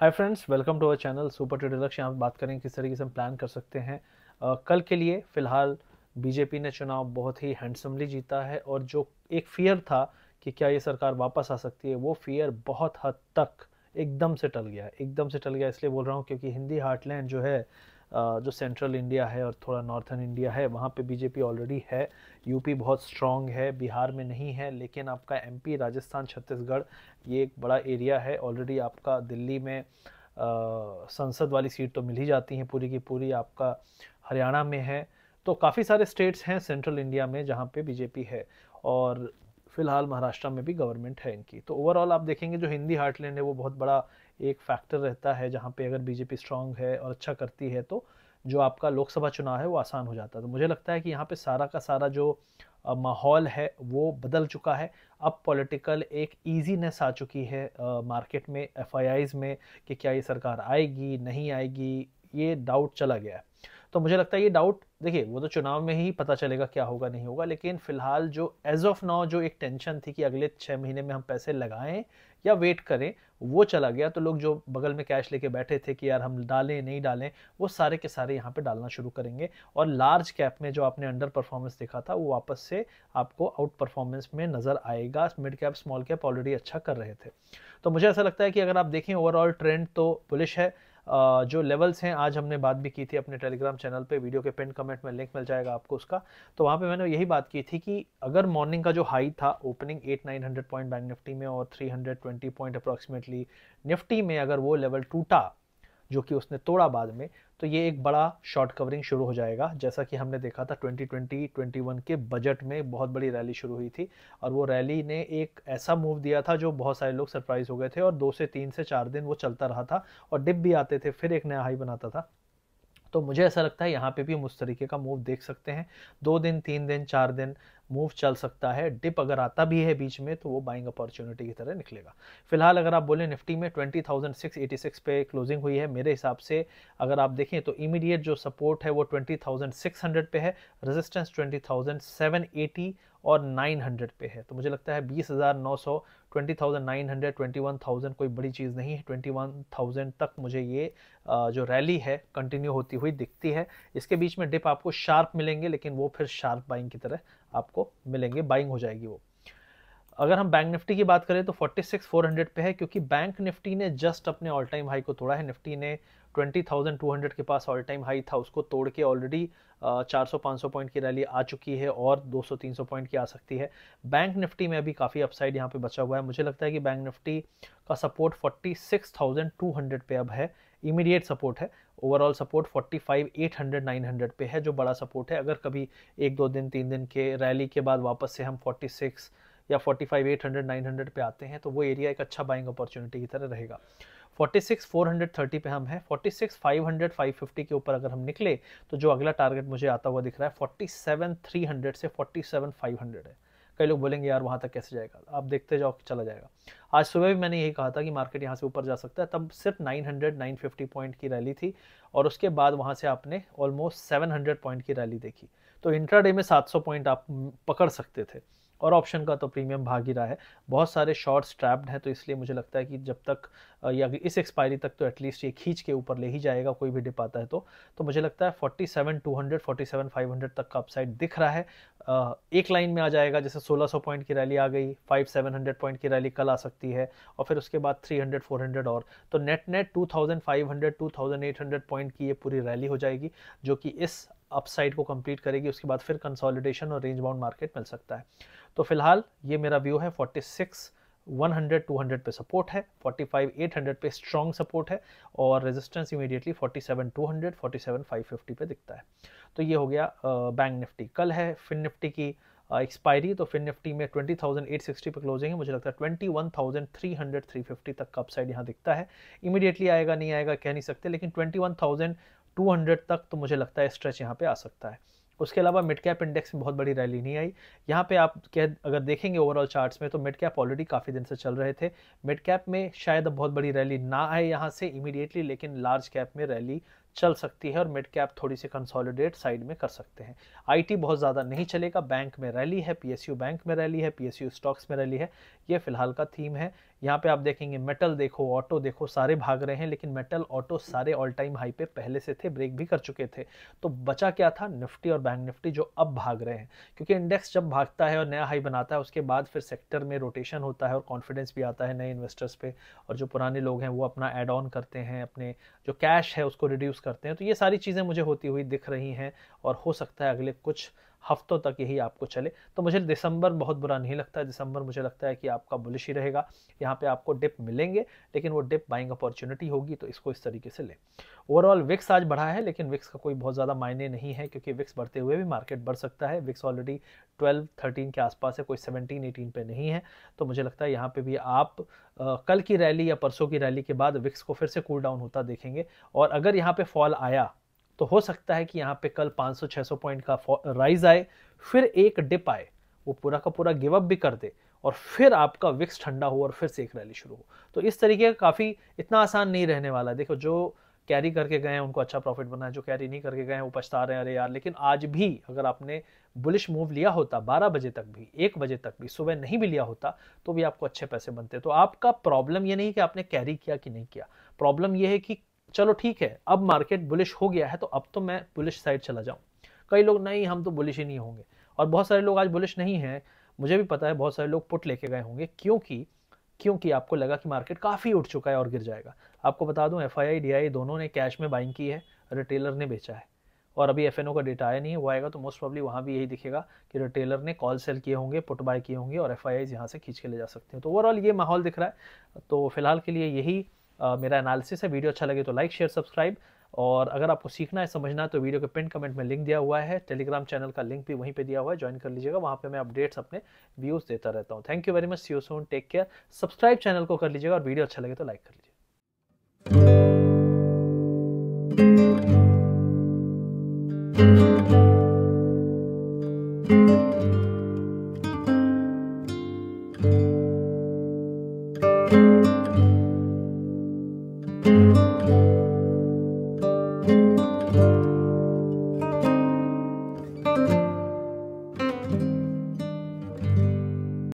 Hi friends, welcome to our channel Super Trader Lakshya. यहाँ पे बात करेंगे किस तरीके से हम प्लान कर सकते हैं कल के लिए। फिलहाल बीजेपी ने चुनाव बहुत ही हैंडसमली जीता है और जो एक फियर था कि क्या ये सरकार वापस आ सकती है, वो फियर बहुत हद तक एकदम से टल गया है। एकदम से टल गया इसलिए बोल रहा हूँ क्योंकि हिंदी हार्टलैंड जो है, जो सेंट्रल इंडिया है और थोड़ा नॉर्थन इंडिया है, वहाँ पे बीजेपी ऑलरेडी है। यूपी बहुत स्ट्रांग है, बिहार में नहीं है, लेकिन आपका एमपी, राजस्थान, छत्तीसगढ़ ये एक बड़ा एरिया है। ऑलरेडी आपका दिल्ली में संसद वाली सीट तो मिल ही जाती हैं पूरी की पूरी, आपका हरियाणा में है। तो काफ़ी सारे स्टेट्स हैं सेंट्रल इंडिया में जहाँ पे बीजेपी है, और फिलहाल महाराष्ट्र में भी गवर्नमेंट है इनकी। तो ओवरऑल आप देखेंगे जो हिंदी हार्टलैंड है वो बहुत बड़ा एक फैक्टर रहता है, जहाँ पे अगर बीजेपी स्ट्रांग है और अच्छा करती है तो जो आपका लोकसभा चुनाव है वो आसान हो जाता है। तो मुझे लगता है कि यहाँ पे सारा का सारा जो माहौल है वो बदल चुका है। अब पॉलिटिकल एक ईजीनेस आ चुकी है मार्केट में, एफआईआईज में, कि क्या ये सरकार आएगी नहीं आएगी, ये डाउट चला गया है। तो मुझे लगता है ये डाउट, देखिए वो तो चुनाव में ही पता चलेगा क्या होगा नहीं होगा, लेकिन फिलहाल जो एज ऑफ नाउ जो एक टेंशन थी कि अगले 6 महीने में हम पैसे लगाएं या वेट करें, वो चला गया। तो लोग जो बगल में कैश लेके बैठे थे कि यार हम डालें नहीं डालें, वो सारे के सारे यहाँ पे डालना शुरू करेंगे। और लार्ज कैप में जो आपने अंडर परफॉर्मेंस देखा था वो वापस से आपको आउट परफॉर्मेंस में नजर आएगा। Mid cap small cap already अच्छा कर रहे थे। तो मुझे ऐसा लगता है कि अगर आप देखें ओवरऑल ट्रेंड तो बुलिश है। जो लेवल्स हैं, आज हमने बात भी की थी अपने टेलीग्राम चैनल पे, वीडियो के पिन कमेंट में लिंक मिल जाएगा आपको उसका। तो वहाँ पे मैंने यही बात की थी कि अगर मॉर्निंग का जो हाई था ओपनिंग 800-900 पॉइंट बैंक निफ्टी में और 320 पॉइंट अप्रॉक्सीमेटली निफ्टी में, अगर वो लेवल टूटा जो कि उसने तोड़ा बाद में, तो ये एक बड़ा शॉर्ट कवरिंग शुरू हो जाएगा। जैसा कि हमने देखा था 2020-21 के बजट में बहुत बड़ी रैली शुरू हुई थी, और वो रैली ने एक ऐसा मूव दिया था जो बहुत सारे लोग सरप्राइज हो गए थे, और 2 से 3 से 4 दिन वो चलता रहा था और डिप भी आते थे, फिर एक नया हाई बनाता था। तो मुझे ऐसा लगता है यहाँ पे भी हम उस तरीके का मूव देख सकते हैं। 2 दिन, 3 दिन, 4 दिन मूव चल सकता है। डिप अगर आता भी है बीच में तो वो बाइंग अपॉर्चुनिटी की तरह निकलेगा। फिलहाल अगर आप बोले निफ्टी में 20,686 पे क्लोजिंग हुई है। मेरे हिसाब से अगर आप देखें तो इमीडिएट जो सपोर्ट है वो 20,600 पे है, रेजिस्टेंस 20,780 और 900 पे है। तो मुझे लगता है 20,900, 20,900, 21,000 कोई बड़ी चीज़ नहीं है। 21,000 तक मुझे ये जो रैली है कंटिन्यू होती हुई दिखती है। इसके बीच में डिप आपको शार्प मिलेंगे, लेकिन वो फिर शार्प बाइंग की तरह आपको मिलेंगे, बाइंग हो जाएगी वो। अगर हम बैंक निफ्टी की बात करें तो 46,400 पे है, क्योंकि बैंक निफ्टी ने जस्ट अपने ऑल टाइम हाई को तोड़ा है। निफ्टी ने 20,200 के पास ऑल टाइम हाई था, उसको तोड़ के ऑलरेडी 400-500 पॉइंट की रैली आ चुकी है और 200-300 पॉइंट की आ सकती है। बैंक निफ्टी में अभी काफ़ी अपसाइड यहाँ पे बचा हुआ है। मुझे लगता है कि बैंक निफ्टी का सपोर्ट 46,200 पे अब है, इमीडिएट सपोर्ट है। ओवरऑल सपोर्ट 45,800-900 पे है, जो बड़ा सपोर्ट है। अगर कभी 1-2 दिन 3 दिन के रैली के बाद वापस से हम 46 या 45,800-900 पे आते हैं तो वो एरिया एक अच्छा बाइंग अपॉर्चुनिटी की तरह रहेगा। 46,430 पे हम हैं। 46,500-550 के ऊपर अगर हम निकले तो जो अगला टारगेट मुझे आता हुआ दिख रहा है 47,300 से 47,500 है। कई लोग बोलेंगे यार वहां तक कैसे जाएगा, आप देखते जाओ चला जाएगा। आज सुबह भी मैंने यही कहा था कि मार्केट यहाँ से ऊपर जा सकता है, तब सिर्फ 900-950 पॉइंट की रैली थी, और उसके बाद वहां से आपने ऑलमोस्ट 700 पॉइंट की रैली देखी। तो इंट्राडे में 700 पॉइंट आप पकड़ सकते थे, और ऑप्शन का तो प्रीमियम भाग ही रहा है। बहुत सारे शॉर्ट्स ट्रैप्ड हैं, तो इसलिए मुझे लगता है कि जब तक या इस एक्सपायरी तक तो एटलीस्ट ये खींच के ऊपर ले ही जाएगा, कोई भी डिप आता है तो मुझे लगता है 47,200, 47,500 तक का अपसाइड दिख रहा है। एक लाइन में आ जाएगा, जैसे 1600 पॉइंट की रैली आ गई, 5-700 पॉइंट की रैली कल आ सकती है, और फिर उसके बाद 300-400 और, तो नेट नेट 2,500-2,800 पॉइंट की ये पूरी रैली हो जाएगी, जो कि इस अपसाइड को कंप्लीट करेगी। उसके बाद फिर कंसोलिडेशन और रेंज बाउंड मार्केट मिल सकता है। तो फिलहाल ये मेरा व्यू है। 46,100-200 पे सपोर्ट है, 45,800 पे स्ट्रॉन्ग सपोर्ट है, और रेजिस्टेंस इमीडिएटली 47,200, 47,550 पे दिखता है। तो ये हो गया बैंक निफ्टी। कल है फिन निफ्टी की एक्सपायरी, तो फिन निफ्टी में 20,860 पे क्लोजिंग है। मुझे लगता है 21,300-350 तक का अपसाइड यहाँ दिखता है। इमीडिएटली आएगा नहीं आएगा कह नहीं सकते, लेकिन 21,200 तक तो मुझे लगता है स्ट्रेच यहाँ पे आ सकता है। उसके अलावा मिड कैप इंडेक्स में बहुत बड़ी रैली नहीं आई। यहाँ पे आप अगर देखेंगे ओवरऑल चार्ट्स में तो मिड कैप ऑलरेडी काफ़ी दिन से चल रहे थे। मिड कैप में शायद अब बहुत बड़ी रैली ना आए यहाँ से इमीडिएटली, लेकिन लार्ज कैप में रैली चल सकती है, और मिड कैप थोड़ी सी कंसोलिडेट साइड में कर सकते हैं। आईटी बहुत ज़्यादा नहीं चलेगा। बैंक में रैली है, पीएसयू बैंक में रैली है, पीएसयू स्टॉक्स में रैली है। ये फिलहाल का थीम है। यहाँ पे आप देखेंगे मेटल देखो, ऑटो देखो, सारे भाग रहे हैं, लेकिन मेटल ऑटो सारे ऑल टाइम हाई पे पहले से थे, ब्रेक भी कर चुके थे। तो बचा क्या था? निफ्टी और बैंक निफ्टी जो अब भाग रहे हैं, क्योंकि इंडेक्स जब भागता है और नया हाई बनाता है उसके बाद फिर सेक्टर में रोटेशन होता है और कॉन्फिडेंस भी आता है नए इन्वेस्टर्स पे, और जो पुराने लोग हैं वो अपना ऐड ऑन करते हैं, अपने जो कैश है उसको रिड्यूस करते हैं। तो ये सारी चीज़ें मुझे होती हुई दिख रही हैं और हो सकता है अगले कुछ हफ्तों तक यही आपको चले। तो मुझे दिसंबर बहुत बुरा नहीं लगता है, दिसंबर मुझे लगता है कि आपका बुलिश ही रहेगा। यहाँ पे आपको डिप मिलेंगे, लेकिन वो डिप बाइंग अपॉर्चुनिटी होगी, तो इसको इस तरीके से लें। ओवरऑल विक्स आज बढ़ा है, लेकिन विक्स का कोई बहुत ज़्यादा मायने नहीं है, क्योंकि विक्स बढ़ते हुए भी मार्केट बढ़ सकता है। विक्स ऑलरेडी 12-13 के आसपास है, कोई 17-18 पे नहीं है। तो मुझे लगता है यहाँ पे भी आप कल की रैली या परसों की रैली के बाद विक्स को फिर से कूल डाउन होता देखेंगे। और अगर यहाँ पे फॉल आया तो हो सकता है कि यहाँ पे कल 500-600 पॉइंट का राइज आए, फिर एक डिप आए, वो पूरा का पूरा गिव अप भी कर दे, और फिर आपका विक्स ठंडा हो और फिर से एक रैली शुरू हो। तो इस तरीके का काफ़ी इतना आसान नहीं रहने वाला। देखो, जो कैरी करके गए हैं उनको अच्छा प्रॉफिट बना है, जो कैरी नहीं करके गए हैं वो पछता रहे हैं, अरे यार। लेकिन आज भी अगर आपने बुलिश मूव लिया होता 12 बजे तक भी, 1 बजे तक भी, सुबह नहीं भी लिया होता, तो भी आपको अच्छे पैसे बनते। तो आपका प्रॉब्लम ये नहीं कि आपने कैरी किया कि नहीं किया, प्रॉब्लम ये है कि चलो ठीक है, अब मार्केट बुलिश हो गया है तो अब तो मैं बुलिश साइड चला जाऊं। कई लोग नहीं, हम तो बुलिश ही नहीं होंगे, और बहुत सारे लोग आज बुलिश नहीं हैं। मुझे भी पता है बहुत सारे लोग पुट लेके गए होंगे, क्योंकि आपको लगा कि मार्केट काफ़ी उठ चुका है और गिर जाएगा। आपको बता दूं, एफआईआई डीआई दोनों ने कैश में बाइंग की है, रिटेलर ने बेचा है। और अभी एफएनओ का डेटा आया नहीं है, वो आएगा तो मोस्ट प्रॉब्ली वहाँ भी यही दिखेगा कि रिटेलर ने कॉल सेल किए होंगे, पुट बाय किए होंगे, और एफआईआई यहाँ से खींच के ले जा सकते हैं। तो ओवरऑल ये माहौल दिख रहा है। तो फिलहाल के लिए यही मेरा एनालिसिस है। वीडियो अच्छा लगे तो लाइक, शेयर, सब्सक्राइब, और अगर आपको सीखना है, समझना है, तो वीडियो के पिन कमेंट में लिंक दिया हुआ है, टेलीग्राम चैनल का लिंक भी वहीं पे दिया हुआ है, ज्वाइन कर लीजिएगा। वहाँ पे मैं अपडेट्स अपने व्यूज़ देता रहता हूँ। Thank you very much, see you soon, take care. Subscribe channel को कर लीजिएगा, और वीडियो अच्छा लगे तो लाइक कर लीजिए।